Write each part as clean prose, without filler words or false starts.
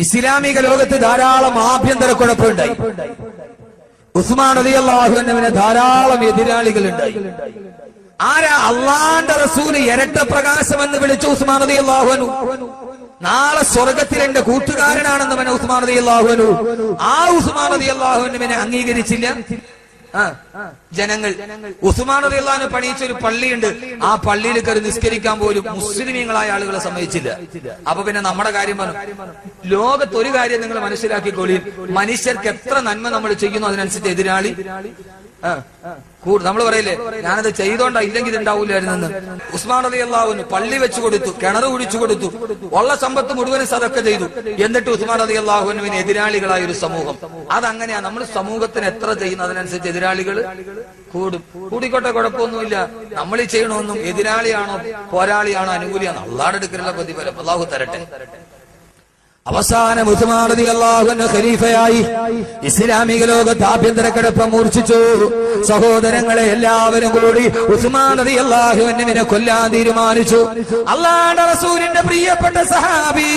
ഇസ്ലാമിക ലോകത്ത് ധാരാളം ആഭ്യന്തര കുഴപ്പമുണ്ടായി. ഉസ്മാൻ റളിയല്ലാഹു അൻഹുവിന് ധാരാളം എതിരാളികളുണ്ടായി. ആരാ? അള്ളാന്റെ റസൂല് ഇരട്ട പ്രകാശം എന്ന് വിളിച്ച ഉസ്മാൻ റളിയല്ലാഹു അൻഹു. നാളെ സ്വർഗത്തിൽ എന്റെ കൂട്ടുകാരനാണെന്ന് പറഞ്ഞ ഉസ്മാൻ റളിയല്ലാഹു അൻഹു. ആ ഉസ്മാൻ റളിയല്ലാഹു അൻഹുവിനെ അംഗീകരിച്ചില്ല ജനങ്ങൾ. ഉസ്മാൻ റളിയല്ലാഹു അൻഹു പണിയിച്ച ഒരു പള്ളിയുണ്ട്. ആ പള്ളിയിൽ കയറി നിസ്കരിക്കാൻ പോലും മുസ്ലിമീങ്ങളായ ആളുകളെ സമ്മതിച്ചില്ല. അപ്പൊ പിന്നെ നമ്മുടെ കാര്യം പറഞ്ഞു. ലോകത്ത് ഒരു കാര്യം നിങ്ങൾ മനസ്സിലാക്കിക്കോളി, മനുഷ്യർക്ക് എത്ര നന്മ നമ്മൾ ചെയ്യുന്നു അതിനനുസരിച്ച് എതിരാളി നമ്മൾ പറയില്ലേ, ഞാനത് ചെയ്തോണ്ടാ, ഇല്ലെങ്കിൽ ഇത് ഉണ്ടാവൂലായിരുന്നെന്ന്. ഉസ്മാൻ റളിയല്ലാഹു അൻഹു പള്ളി വെച്ചു കൊടുത്തു, കിണർ കുഴിച്ചു കൊടുത്തു, ഉള്ള സമ്പത്ത് മുഴുവനും സദക്ക ചെയ്തു. എന്നിട്ട് ഉസ്മാൻ റളിയല്ലാഹു അൻഹുവിന് എതിരാളികളായ ഒരു സമൂഹം. അതങ്ങനെയാ, നമ്മൾ സമൂഹത്തിന് എത്ര ചെയ്യുന്നു അതിനനുസരിച്ച് എതിരാളികൾ കൂടും. കൂടിക്കോട്ടെ, കുഴപ്പമൊന്നുമില്ല. നമ്മൾ ഈ ചെയ്യണമെന്നും എതിരാളിയാണോ പോരാളിയാണോ അനുകൂലിയാണോ അള്ളാഹുടെ അടുക്കലുള്ള പ്രതിഫലം അള്ളാഹു തരട്ടെ. അവസാനം ഉസ്മാൻ റളിയല്ലാഹു അൻഹു ഖലീഫയായി. ഇസ്ലാമിക ലോകത്ത് ആഭ്യന്തര കിടപ്പ് മൂർച്ഛിച്ചു. സഹോദരങ്ങളെ, എല്ലാവരും കൂടി ഉസ്മാൻ റളിയല്ലാഹു അൻഹുവിനെ കൊല്ലാൻ തീരുമാനിച്ചു. അല്ലാഹുവിന്റെ റസൂലിന്റെ പ്രിയപ്പെട്ട സഹാബി,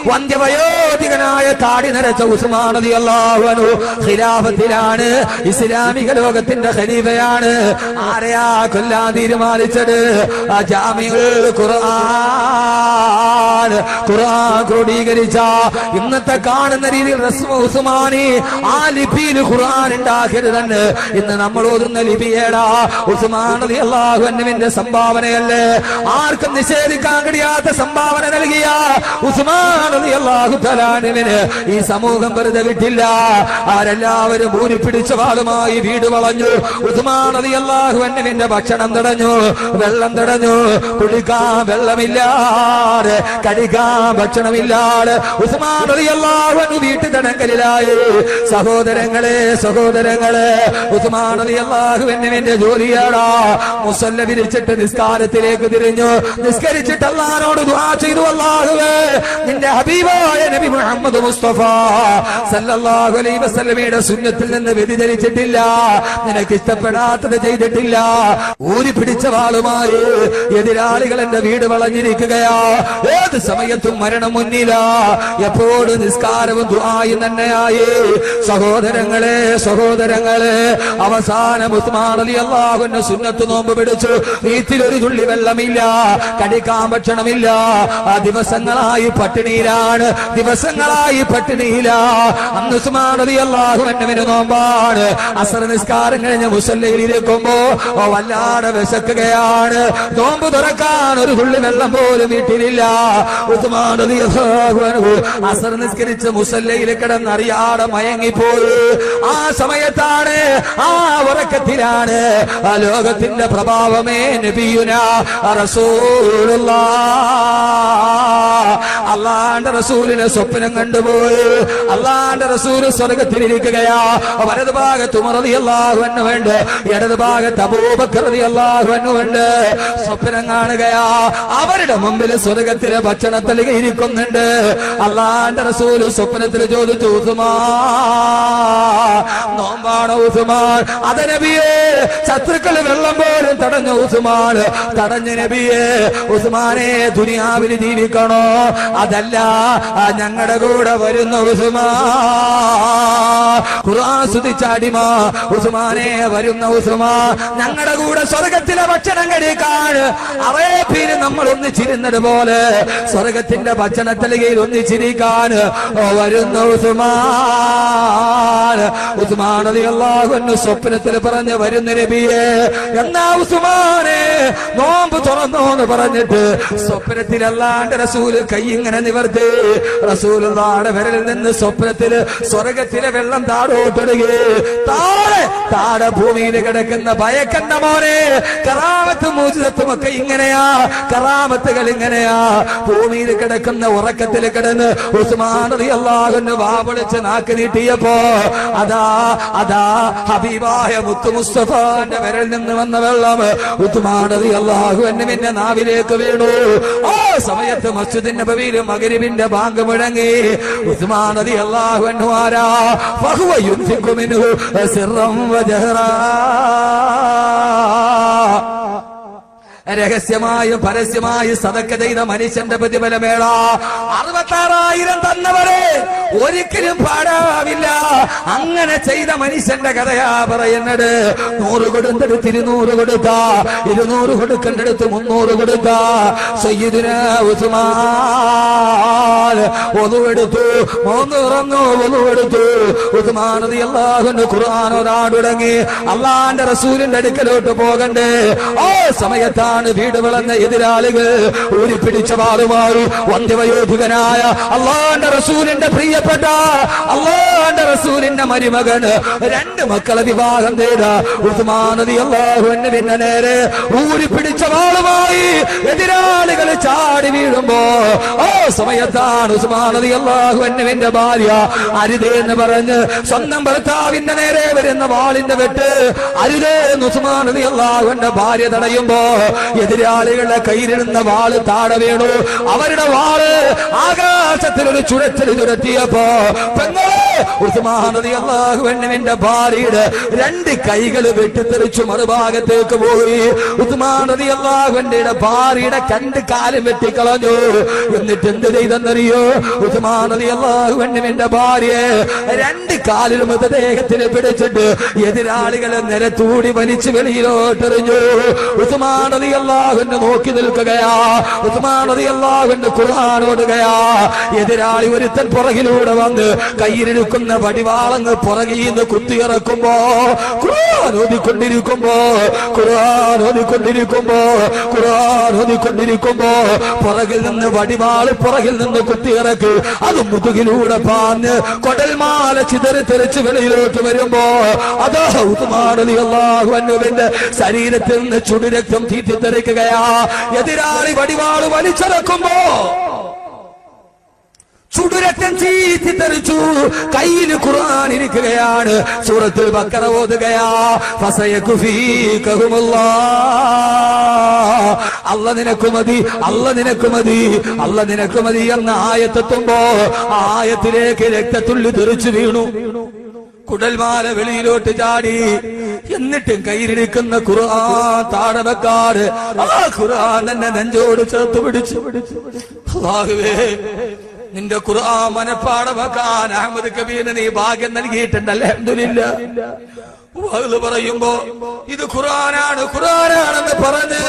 വന്ധ്യവയോധികനായ താടി നരച്ച ഉസ്മാൻ റളിയല്ലാഹു അൻഹു ഖിലാഫത്തിലാണ്, ഇസ്ലാമിക ലോകത്തിന്റെ ഖലീഫയാണ്. ആരെയാ കൊല്ലാൻ തീരുമാനിച്ചത്? ജാമിഉൽ ഖുർആൻ ക്രോഡീകരിച്ച ഇന്നത്തെ കാണുന്ന രീതിയിൽ ഉസ്മാനി ആ ലിപിയിൽ ഖുർആൻ ഉണ്ടാക്കരുതെന്ന് ഇന്ന് നമ്മൾ ഓതുന്ന ലിപിയേടാ ഉസ്മാൻ റളിയല്ലാഹു അൻഹുവിന്റെ സംഭാവനയല്ലേ? ആർക്കും നിഷേധിക്കാൻ കഴിയാത്ത സംഭാവന നൽകിയ ഉസ്മാൻ റളിയല്ലാഹു തആല അൻഹുവിന് ഈ സമൂഹം വെറുതെ വിട്ടില്ല. അവരെല്ലാവരും ഊരിപ്പിടിച്ച വാളുമായി വീട് വളഞ്ഞു. ഉസ്മാൻ റളിയല്ലാഹു അൻഹുവിന്റെ ഭക്ഷണം തടഞ്ഞു, വെള്ളം തടഞ്ഞു. കുടിക്കാൻ വെള്ളമില്ലാതെ, കടിക്കാൻ ഭക്ഷണമില്ലാതെ ഉസ്മാൻ റളിയല്ലാഹു അൻഹു വീട്ടുതടങ്കലിലായി. സഹോദരങ്ങളെ, ഉസ്മാൻ റളിയല്ലാഹു അൻഹുവിന്റെ ജോലിയാടാ മുസല്ല വിരിച്ചിട്ട് നിസ്കാരത്തിലേക്ക് തിരിഞ്ഞു. നിസ്കരിച്ചിട്ട് അല്ലാഹുവോട് ദുആ ചെയ്തു, അല്ലാഹുവേ, നിന്റെ ഹബീബായ നബി മുഹമ്മദ് മുസ്തഫ സല്ലല്ലാഹു അലൈഹി വസല്ലമയുടെ സുന്നത്തിൽ നിന്ന് വ്യതിചലിച്ചിട്ടില്ല, നിനക്ക് ഇഷ്ടപ്പെടാത്തത് ചെയ്തിട്ടില്ല. ഊരി പിടിച്ച വാളുമായി എതിരാളികൾ എന്റെ വീട് വളഞ്ഞിരിക്കുകയാ. ഏത് സമയത്തും മരണം മുന്നിലാ. എപ്പോഴും നിസ്കാരവും ദുആയും തന്നെയായി. സഹോദരങ്ങളെ, അവസാനം ഉസ്മാൻ റളിയല്ലാഹു അൻഹു സുന്നത്ത് നോമ്പ് പിടിച്ചു. വീട്ടിലൊരു തുള്ളി വെള്ളമില്ല, കടിക്കാൻ ഭക്ഷണമില്ല. ആ ദിവസങ്ങളായി പട്ടിണിയിലാണ്. അന്ന് ഉസ്മാൻ റളിയല്ലാഹു അൻഹുവിന് നോമ്പാണ്. അസ്ർ നിസ്കാരം കഴിഞ്ഞ് മുസല്ലയിൽ ഇരിക്കുമ്പോ വല്ലാതെ വിശക്കുകയാണ്. നോമ്പ് തുറക്കാൻ ഒരു തുള്ളി വെള്ളം പോലും വീട്ടിലില്ല. ഉസ്മാൻ റളിയല്ലാഹു അൻഹു അസ്ർ നിസ്കരിച്ച് മുസല്ലയിൽ കിടന്നറിയാതെ മയങ്ങിപ്പോയി. ആ സമയത്താണ്, ആ ഉറക്കത്തിലാണ് ആ ലോകത്തിന്റെ പ്രഭാവമേ നബിയുനാ റസൂലുള്ളാഹ് അല്ലാഹുവിന്റെ റസൂലിനെ സ്വപ്നം കണ്ടുപോയി. അല്ലാഹുവിന്റെ റസൂൽ സ്വർഗ്ഗത്തിലിരിക്കുകയാ. വലതു ഭാഗത്ത് ഉമർ റളിയല്ലാഹു അൻഹു ഉണ്ട്, ഇടതു ഭാഗത്ത് അബൂബക്കർ റളിയല്ലാഹു അൻഹു ഉണ്ട്. സ്വപ്നം കാണുകയാ. അവരുടെ മുമ്പിൽ സ്വർഗ്ഗത്തിലെ ഭക്ഷണത്തലിക ഇരിക്കുന്നുണ്ട്. അല്ലാഹുവിന്റെ റസൂൽ സ്വപ്നത്തിൽ ചോദിച്ചു, ഉസ്മാൻ നോമ്പാണോ ഉസ്മാൻ? അത് നബിയേ. ശത്രുക്കൾ വെള്ളം പോലും തടഞ്ഞു ഉസ്മാൻ. തടഞ്ഞു നബിയേ. ഉസ്മാനെ, ദുനിയാവിൽ ജീവിക്കണോ അതല്ല ഞങ്ങളുടെ കൂടെ വരുന്ന ഉസ്മാൻ, ഖുർആൻ സ്തുതിച്ച അടിമ ഉസ്മാനെ, വരുന്ന ഉസ്മാൻ ഞങ്ങളുടെ കൂടെ സ്വർഗത്തിലെ ഭക്ഷണം കഴിക്കാൻ. അറേബ്യയിൽ നമ്മൾ ഒന്നിച്ചിരുന്നത് പോലെ സ്വർഗത്തിന്റെ ഭക്ഷണത്തലികയിൽ ഒന്നിച്ചിരിക്കാൻ വരുന്ന ഉസ്മാൻ റളിയല്ലാഹു അൻഹു സ്വപ്നത്തിൽ പറഞ്ഞ് വരുന്ന നബിയെ. എന്നാ ഉസ്മാനെ നോമ്പ് തുറന്നോ എന്ന് പറഞ്ഞിട്ട് സ്വപ്നത്തിൽ അല്ലാഹുവിന്റെ റസൂല് കൈ ഇങ്ങനെ നിവർത്തി. റസൂലുള്ളാഹിയുടെ വിരലിൽ നിന്ന് സ്വപ്നത്തിൽ സ്വർഗത്തിലെ വെള്ളം താഴോട്ടൊഴുകി. താഴെ ഭൂമിയിൽ കിടക്കുന്ന ഭയക്കണ്ട മോനെ, കറാമത്തും മുഅ്ജിസത്തും ഒക്കെ ഇങ്ങനെയാ, കറാമത്തുകൾ ഇങ്ങനെയാ. ഭൂമിയിൽ കിടക്കുന്ന ഉറക്കത്തിൽ കിടന്ന് ഉസ്മാൻ റളിയല്ലാഹു അൻഹു വാവിളിച്ച് നാക്ക് നീട്ടിയപ്പോ അതാ ഹബീബായ മുത്തു മുസ്തഫാന്റെ വിരലിൽ നിന്ന് വന്ന വെള്ളം ഉസ്മാൻ റളിയല്ലാഹു അൻഹുവിന്റെ നാവിലേക്ക് വീണു. ആ സമയത്ത് മസ്ജിദുൻ നബവിയിൽ മഗ്രിബിന്റെ ബാങ്ക് മുഴങ്ങി. ഉസ്മാൻ റളിയല്ലാഹു അൻഹു ആരാ? ഫഹുവ യുൻഫിഖു മിൻഹു സിർറൻ വജഹറാ. രഹസ്യമായും പരസ്യമായും സദക്ക ചെയ്ത മനുഷ്യന്റെ പ്രതിഫലമേള. 66,000 തന്നവരെ ഒരിക്കലും പാടാവില്ല. അങ്ങനെ ചെയ്ത മനുഷ്യന്റെ കഥയാ പറയുന്നത്. 100 കൊടുത്തെടുത്ത് 200 കൊടുക്ക, 200 കൊടുക്കേണ്ടടുത്ത് 300 കൊടുക്ക. സയ്യിദുനാ ഉസ്മാൻ ഒതുവെടുത്തു, 3 തുറന്നു, ഒതുവെടുത്തു. ഉസ്മാൻ റളിയല്ലാഹു അൻഹു ഖുർആൻ ഓതാൻ തുടങ്ങി. അള്ളാന്റെ റസൂലിന്റെ അടുക്കലോട്ട് പോകണ്ടേ, ആ സമയത്താണ് വീട് വളർന്ന എതിരാളികൾ ഊരിപ്പിടിച്ച വാളുമായി വന്ധ്യവയോധികനായ അള്ളാന്റെ റസൂലിന്റെ പ്രിയപ്പെട്ട അള്ളാന്റെ റസൂലിന്റെ മരുമകന് 2 മക്കളെ വിവാഹം ചെയ്ത ഉസ്മാൻ റളിയല്ലാഹു അൻഹുവിന്റെ നേരെ ഊരിപ്പിടിച്ച വാളുമായി എതിരാളികൾ ചാടി വീഴുമ്പോ ആ സമയത്താണ് ഉസ്മാൻ റളിയല്ലാഹു അൻഹുവിന്റെ ഭാര്യ അരുതേ എന്ന് പറഞ്ഞ് സ്വന്തം ഭർത്താവിന്റെ നേരെ വരുന്ന വാളിന്റെ വെട്ട് അരുതേ എന്ന് ഉസ്മാൻ റളിയല്ലാഹു അൻഹുവിന്റെ ഭാര്യ തടയുമ്പോ എതിരാളികളുടെ കയ്യിലിരുന്ന വാള് താഴെ വീണു. അവരുടെ വാള് ആകാശത്തിൽ ഒരു ചുഴറ്റൽ ചുരത്തിയപ്പോ പെങ്ങളെ ഉസ്മാൻ റളിയല്ലാഹു അൻഹുവിന്റെ ഭാര്യയുടെ 2 കൈകൾ വെട്ടിത്തെറിച്ചു മറുഭാഗത്തേക്ക് പോയി. ഉസ്മാൻ റളിയല്ലാഹു അൻഹുവിന്റെ ഭാര്യയുടെ 2 കാലും വെട്ടിക്കളഞ്ഞു. എന്നിട്ട് എന്ത് ചെയ്തെന്നറിയോ? ഉസ്മാൻ റളിയല്ലാഹു അൻഹുവിന്റെ ഭാര്യയെ 2 കാലിലും മൃതദേഹത്തിന് പിടിച്ചിട്ട് എതിരാളികളെ നിരത്തൂടി വലിച്ചു വെളിയിലോട്ടെറിഞ്ഞു. ഉസ്മാൻ റളിയല്ലാഹു അൻഹു നോക്കി നിൽക്കുകയാ. ഉസ്മാൻ റളിയല്ലാഹു അൻഹു ഖുർആൻ ഓതുകയാ. എതിരാളി ഒരുത്തൻ പുറകിലൂടെ വന്ന് കയ്യിലിരിക്കുന്ന വടിവാളങ്ങ് പുറകിൽ നിന്ന് കുത്തിയിറക്കുമ്പോ ഖുർആൻ ഓതിക്കൊണ്ടിരിക്കുമ്പോ പുറകിൽ നിന്ന് വടിവാള് പുറകിൽ നിന്ന് കുത്തിയിറക്കി അത് മുതുകിലൂടെ പാഞ്ഞ് കൊടൽമാല ചിതറി തെറിച്ച് വെളിയിലോട്ട് വരുമ്പോ അതാ ഉസ്മാൻ റളിയല്ലാഹു അൻഹുവിന്റെ ശരീരത്തിൽ നിന്ന് ചുടുരക്തം തീറ്റിത്തെറിക്കുകയാ. എതിരാളി വടിവാള് വലിച്ചിറക്കുമ്പോ ചുടുരക്തം ചീറ്റിത്തെറിച്ചു. കയ്യിൽ ഖുർആൻ ഇരിക്കുകയാണ്. സൂറത്തുൽ ബഖറ ഓതുകയാ. അല്ല നിനക്ക് മതി, അല്ല നിനക്ക് മതി, അല്ല നിനക്ക് മതി എന്ന ആയത്തെത്തുമ്പോ ആയത്തിലേക്ക് രക്തത്തുള്ളി തെറിച്ചു വീണു. കുടൽമാല വെളിയിലോട്ട് ചാടി. എന്നിട്ടും കയ്യിലിരിക്കുന്ന ഖുർആൻ താഴെ വെക്കാറ് ആ ഖുർആൻ തന്നെ നെഞ്ചോട് ചേർത്ത് പിടിച്ചു. അല്ലാഹുവേ, നിന്റെ ഖുർആൻ മനപ്പാഠമാക്കാൻ അഹമ്മദ് കബീറിന് നീ ഭാഗ്യം നൽകിയിട്ടുണ്ട്. അൽഹംദുലില്ലാ. വഅദ് പറയുമ്പോ ഇത് ഖുർആനാണ്, ഖുർആനാണെന്ന് പറഞ്ഞ്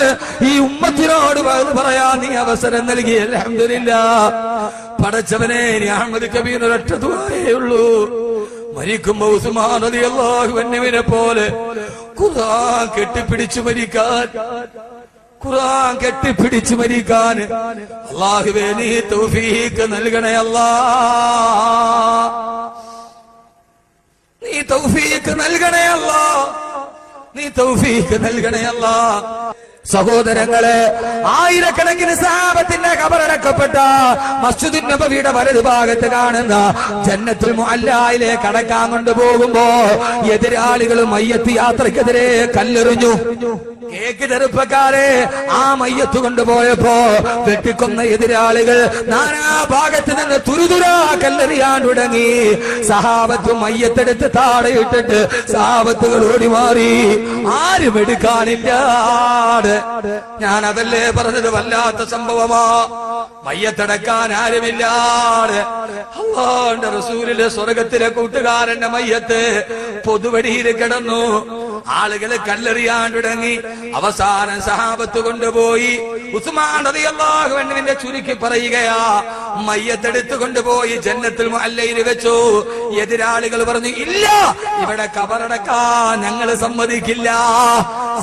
ഈ ഉമ്മത്തിനോട് വഅദ് പറയാൻ നീ അവസരം നൽകി. അൽഹംദുലില്ലാ. പടച്ചവനെ, നീ അഹമ്മദ് കബീറിന് ഒരൊറ്റ ദുആയേ ഉള്ളൂ. മരിക്കുമ്പോ ഉസ്മാൻ റളിയല്ലാഹു അൻഹുവിനെ പോലെ ഖുർആൻ കെട്ടിപ്പിടിച്ചു മരിക്കാൻ, ഖുർആൻ കെട്ടിപ്പിടിച്ചു മരിക്കാൻ അല്ലാഹുവേ നീ തൗഫീഖ് നൽകണേ അല്ലാഹ്, നീ തൗഫീഖ് നൽകണേ അല്ലാഹ്, നീ തൗഫീഖ് നൽകണേ അല്ലാഹ്. സഹോദരങ്ങളെ, ആയിരക്കണക്കിന് സഹാബത്തിന്റെ ഖബറടക്കപ്പെട്ട മസ്ജിദുൻ നബവിയുടെ വലതുഭാഗത്ത് കാണുന്ന ജന്നത്തുൽ മുഅല്ലയിലേക്ക് കടക്കാൻ കൊണ്ടുപോകുമ്പോ എതിരാളികൾ മയ്യത്ത് യാത്രക്കെതിരെ കല്ലെറിഞ്ഞു. കേക്ക് ചെറുപ്പക്കാരെ, ആ മയ്യത്ത് കൊണ്ടുപോയപ്പോ വെട്ടിക്കൊന്ന എതിരാളികൾ നാനാഭാഗത്ത് നിന്ന് തുരുതുരാ കല്ലെറിയാൻ തുടങ്ങി. സഹാബത്ത് മയ്യത്തെടുത്ത് താഴെയിട്ടിട്ട് സഹാബത്തുകൾ ഓടി മാറി. ആരും എടുക്കാനില്ല. ഞാൻ അതല്ലേ പറഞ്ഞത്, വല്ലാത്ത സംഭവമാ. മയ്യത്തടക്കാൻ ആരുമില്ലാതെ അല്ലാഹുവിന്റെ റസൂലിന്റെ സ്വർഗത്തിലെ കൂട്ടുകാരന്റെ മയ്യത്ത് പൊതുവഴിയിൽ കിടന്നു. ആളുകൾ കല്ലെറിയാൻ തുടങ്ങി. അവസാനം സഹാബത്ത് കൊണ്ടുപോയി ഉസ്മാൻ റളിയല്ലാഹു അൻഹുവിന്റെ ചുരുക്കി പറയുകയാ, മയ്യത്തെടുത്ത് കൊണ്ടുപോയി ജന്നത്തുൽ മുഅല്ലയിൽ വെച്ചു. എതിരാളികൾ പറഞ്ഞു, ഇല്ല, ഇവിടെ ഖബറടക്കാൻ ഞങ്ങൾ സമ്മതിക്കില്ല.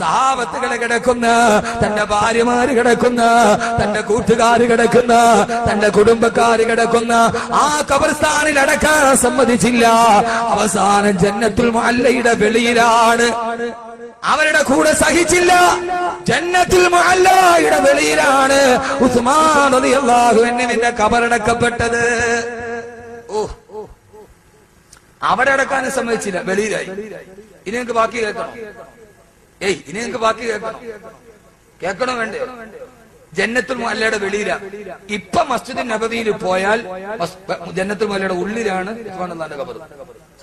സഹാബത്തുകൾ കിടക്കുന്ന, തന്റെ ഭാര്യമാര് കിടക്കുന്ന, തന്റെ കൂട്ടുകാര് കിടക്കുന്ന, തന്റെ കുടുംബക്കാര് കിടക്കുന്ന ആ ഖബർസ്ഥാനിൽ അടക്കാൻ സമ്മതിച്ചില്ല. അവസാനം ജന്നത്തുൽ മുഅല്ലയുടെ വെളിയിലാണ്, അവരുടെ കൂടെ സഹിച്ചില്ല. ജന്നത്തുൽ മുഅല്ലയുടെ വെളിയിലാണ് ഉസ്മാൻ റളിയല്ലാഹു അൻഹുവിന്റെ ഖബറടക്കപ്പെട്ടത്. അവിടെ അടക്കാൻ സമ്മതിച്ചില്ല, വെളിയിലായി. ഇനി നിങ്ങൾക്ക് ബാക്കി കേൾക്കണം. ഇനി നിങ്ങൾക്ക് ബാക്കി കേൾക്കണം. കേൾക്കണോ വേണ്ടേ? ജന്നത്തുൽ മുഅല്ലയുടെ വെളിയില. ഇപ്പൊ മസ്ജിദുൻ നബവിയിൽ പോയാൽ ജന്നത്തുൽ മുഅല്ലയുടെ ഉള്ളിലാണ് ഉസ്മാനുള്ളാന്റെ ഖബർ.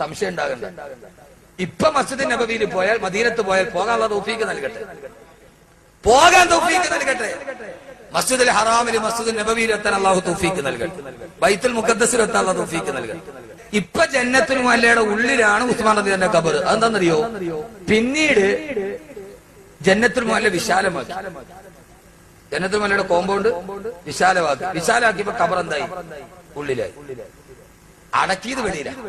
സംശയം ഉണ്ടാകണ്ട. ഇപ്പൊ മസ്ജിദുൻ നബവിയിൽ പോയാൽ, മദീനത്ത് പോയാൽ പോകാനുള്ള തൗഫീഖ് നൽകട്ടെ, പോകാൻ തൗഫീഖ് നൽകട്ടെ. മസ്ജിദുൽ ഹറാമിൽ മസ്ജിദുൽ നബവിയിൽ എത്താൻ അള്ളാഹു തൗഫീക്ക് നൽകട്ടെ. ബൈത്തുൽ മുഖദ്ദസിൽ എത്താൻ അള്ളാഹു തൗഫീക്ക് നൽകട്ടെ. ഇപ്പൊ ജന്നത്തുൽ മുഅല്ലയുടെ ഉള്ളിലാണ് ഉസ്മാൻ റളിയല്ലാഹു ഖബർ. അതെന്താണെന്നറിയോ? പിന്നീട് ജന്നത്തുൽ മുഅല്ല വിശാലമാക്കി. ജന്നത്തുൽ മുഅല്ലയുടെ കോമ്പൗണ്ട് വിശാലാക്കിയപ്പോ ഖബർ എന്തായി? ഉള്ളിലായി. അടക്കിയത് വെളിയിലാണ്.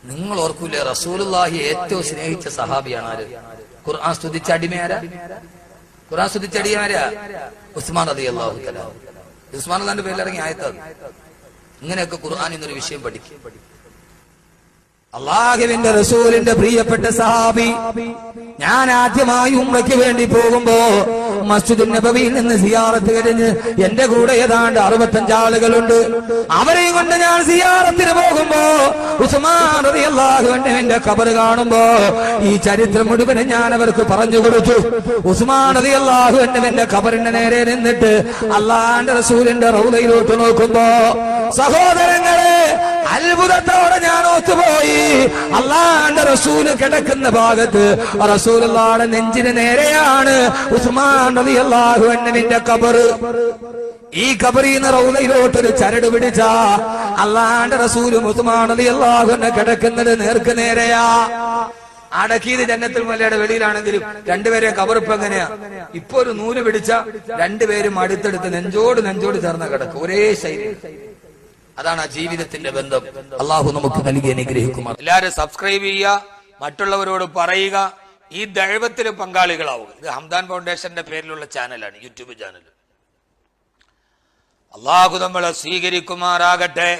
നിങ്ങൾ ഓർക്കൂലേ, റസൂലുള്ളാഹി ഏറ്റവും സ്നേഹിച്ച സഹാബിയാണ് ആര്? ഖുർആൻ സ്തുതിച്ച അടിമയാരാ? ഖുർആൻ സ്തുതിച്ച അടിമയാരാ? ഉസ്മാൻ റളിയല്ലാഹു തആല. ഉസ്മാൻ അള്ളാന്റെ പേരിൽ ഇറങ്ങി ആയത്താണ്. ഇങ്ങനെയൊക്കെ ഖുർആൻ എന്നൊരു വിഷയം പഠിക്കും. അള്ളാഹുവിന്റെ റസൂലിന്റെ പ്രിയപ്പെട്ട സഹാബി, ഞാൻ ആദ്യമായി ഉംറയ്ക്ക് വേണ്ടി പോകുമ്പോ മസ്ജിദുൽ നബവിയിൽ നിന്ന് സിയാറത്ത് കഴിഞ്ഞ് എന്റെ കൂടെ ഏതാണ്ട് 65 ആളുകളുണ്ട്. അവരെയും കൊണ്ട് ഞാൻ സിയാറത്തിന് പോകുമ്പോ ഉസ്മാൻ റളിയല്ലാഹു അൻഹുവിന്റെ ഖബർ കാണുമ്പോ ഈ ചരിത്രം മുഴുവനും ഞാൻ അവർക്ക് പറഞ്ഞു കൊടുത്തു. ഉസ്മാൻ റളിയല്ലാഹു അൻഹുവിന്റെ ഖബറിന്റെ നേരെ നിന്നിട്ട് അള്ളാഹുവിന്റെ റസൂലിന്റെ റൗളയിലോട്ട് നോക്കുമ്പോ സഹോദരങ്ങളെ, അത്ഭുതത്തോടെ ഞാൻ ഓത്തുപോയി. അള്ളാഹുവിന്റെ റസൂല് കിടക്കുന്ന ഭാഗത്ത് റസൂലുള്ളാഹിയുടെ നെഞ്ചിന് നേരെയാണ് ഉസ്മാൻ റളിയല്ലാഹു അൻഹുവിന്റെ ഖബർ. ഈ ഖബറിൽ നിന്ന് റൗളയിലോട്ട് ഒരു ചരട് പിടിച്ച അള്ളാഹുവിന്റെ റസൂലും ഉസ്മാൻ റളിയല്ലാഹു അൻഹു കിടക്കുന്നത് നേർക്ക് നേരെയാ. അടക്കിയത് ജന്നത്തുൽ മുഅല്ലയുടെ വെളിയിലാണെങ്കിലും രണ്ടുപേരെ ഖബറിപ്പ് എങ്ങനെയാ? ഇപ്പൊ ഒരു നൂല് പിടിച്ച രണ്ടുപേരും അടുത്തടുത്ത് നെഞ്ചോട് ചേർന്ന കിടക്കും. ഒരേ ശൈലി. അതാണ് ആ ജീവിതത്തിന്റെ ബന്ധം. അള്ളാഹു നമുക്ക് നൽകി അനുഗ്രഹിക്കുമാർ. എല്ലാവരും സബ്സ്ക്രൈബ് ചെയ്യുക, മറ്റുള്ളവരോട് പറയുക, ഈ ദഅവത്തിൽ പങ്കാളികളാവുക. ഇത് ഹംദാൻ ഫൗണ്ടേഷന്റെ പേരിലുള്ള ചാനലാണ്, യൂട്യൂബ് ചാനൽ. അള്ളാഹു നമ്മളെ സ്വീകരിക്കുമാറാകട്ടെ.